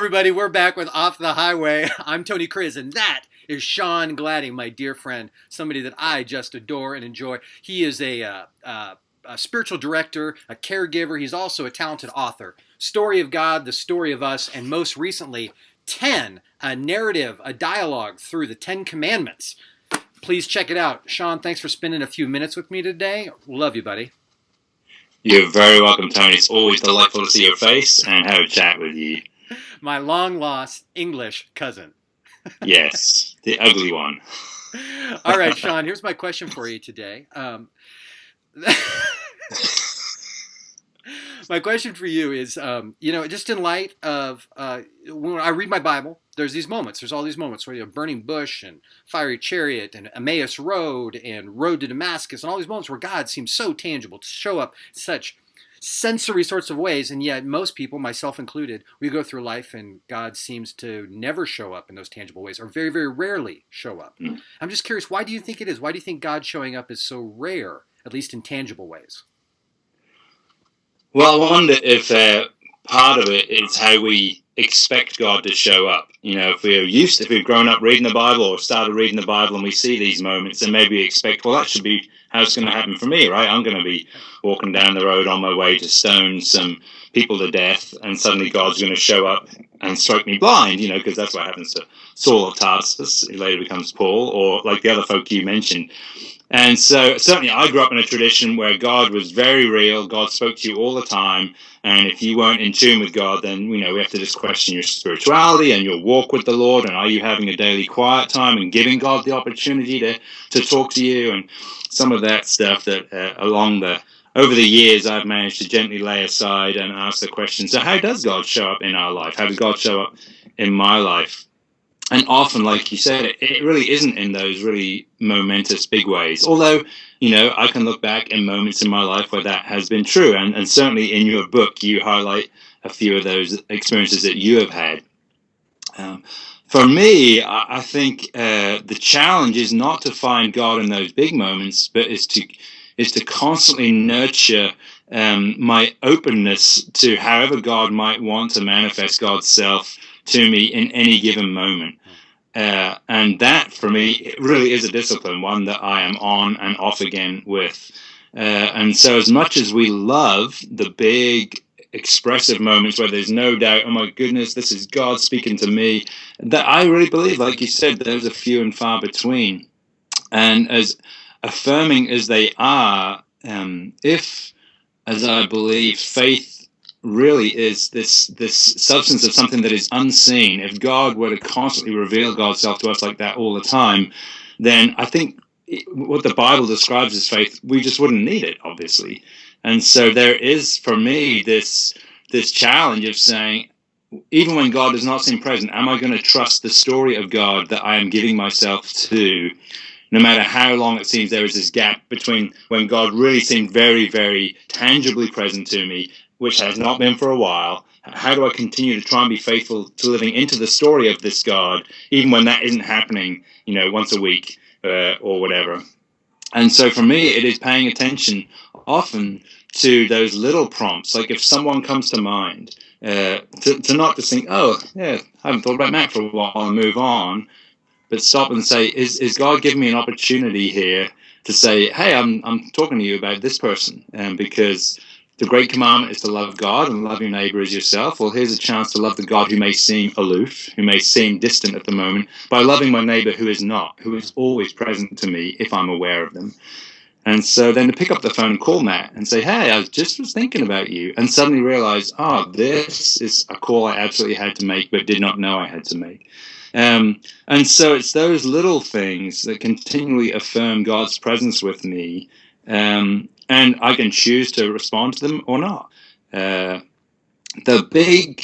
everybody, we're back with Off the Highway. I'm Tony Kriz, and that is Sean Gladding, my dear friend, somebody that I just adore and enjoy. He is a spiritual director, a caregiver. He's also a talented author. Story of God, The Story of Us, and most recently, 10, a narrative, a dialogue through the 10 Commandments. Please check it out. Sean, thanks for spending a few minutes with me today. Love you, buddy. You're very welcome, Tony. It's always delightful to see your face and have a chat with you. My long-lost English cousin. Yes, the ugly one. All right, Sean, here's my question for you today. My question for you is, just in light of when I read my Bible, there's these moments. There's all these moments where you have burning bush and fiery chariot and Emmaus Road and Road to Damascus and all these moments where God seems so tangible to show up in such sensory sorts of ways. And yet most people, myself included, we go through life and God seems to never show up in those tangible ways or very, very rarely show up. I'm just curious, why do you think it is? Why do you think God showing up is so rare, at least in tangible ways? Well, I wonder if part of it is how we expect God to show up. You know, if we've grown up reading the Bible or started reading the Bible and we see these moments, and maybe we expect, well, that should be how it's going to happen for me, right? I'm going to be walking down the road on my way to stone some people to death, and suddenly God's going to show up and strike me blind, because that's what happens to Saul of Tarsus, who later becomes Paul, or like the other folk you mentioned. And so certainly I grew up in a tradition where God was very real. God spoke to you all the time. And if you weren't in tune with God, then, we have to just question your spirituality and your walk with the Lord. And are you having a daily quiet time and giving God the opportunity to talk to you? And some of that stuff that over the years, I've managed to gently lay aside and ask the question, so how does God show up in our life? How does God show up in my life? And often, like you said, it really isn't in those really momentous big ways. Although, I can look back in moments in my life where that has been true. And certainly in your book, you highlight a few of those experiences that you have had. For me, I think the challenge is not to find God in those big moments, but is to constantly nurture my openness to however God might want to manifest God's self to me in any given moment. And that, for me, it really is a discipline, one that I am on and off again with. And so as much as we love the big, expressive moments where there's no doubt, oh my goodness, this is God speaking to me, that I really believe, like you said, those are few and far between. And as affirming as they are, if, as I believe, faith really is this substance of something that is unseen. If God were to constantly reveal God's self to us like that all the time, then I think what the Bible describes as faith, we just wouldn't need it, obviously. And so there is, for me, this challenge of saying, even when God does not seem present, am I going to trust the story of God that I am giving myself to, no matter how long it seems there is this gap between when God really seemed very, very tangibly present to me, which has not been for a while. How do I continue to try and be faithful to living into the story of this God, even when that isn't happening, once a week or whatever? And so for me, it is paying attention often to those little prompts. Like if someone comes to mind, to not just think, oh, yeah, I haven't thought about Matt for a while and move on, but stop and say, is God giving me an opportunity here to say, hey, I'm talking to you about this person, because the great commandment is to love God and love your neighbor as yourself. Well, here's a chance to love the God who may seem aloof, who may seem distant at the moment, by loving my neighbor who is not, who is always present to me if I'm aware of them. And so then to pick up the phone and call Matt and say, hey, I was thinking about you, and suddenly realize, this is a call I absolutely had to make, but did not know I had to make. And so it's those little things that continually affirm God's presence with me, and I can choose to respond to them or not. The big,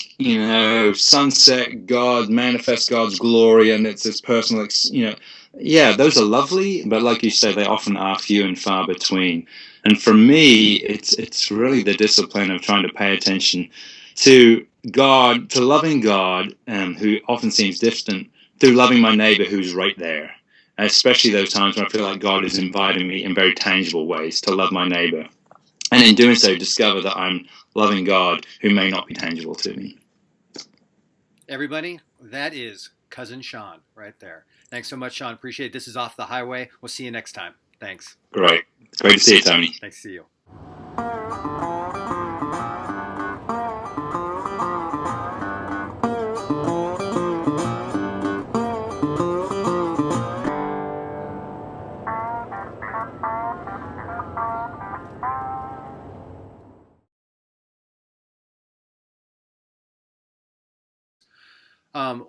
sunset God, manifest God's glory, and it's this personal, those are lovely, but like you say, they often are few and far between. And for me, it's really the discipline of trying to pay attention to God, to loving God, who often seems distant, through loving my neighbor who's right there. Especially those times when I feel like God is inviting me in very tangible ways to love my neighbor. And in doing so, discover that I'm loving God who may not be tangible to me. Everybody, that is Cousin Sean right there. Thanks so much, Sean. Appreciate it. This is Off the Highway. We'll see you next time. Thanks. Great. Great to see you, Tony. Thanks to see you.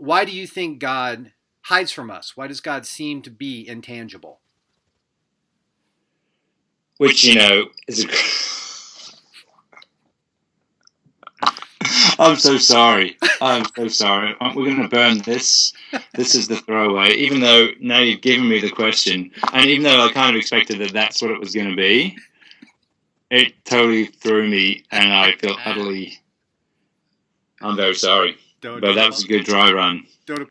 Why do you think God hides from us? Why does God seem to be intangible? Which, is a... I'm so sorry. I'm so sorry. We're going to burn this. This is the throwaway. Even though now you've given me the question, and even though I kind of expected that that's what it was going to be, it totally threw me, and I feel utterly... I'm very sorry. But that was a good dry run. Don't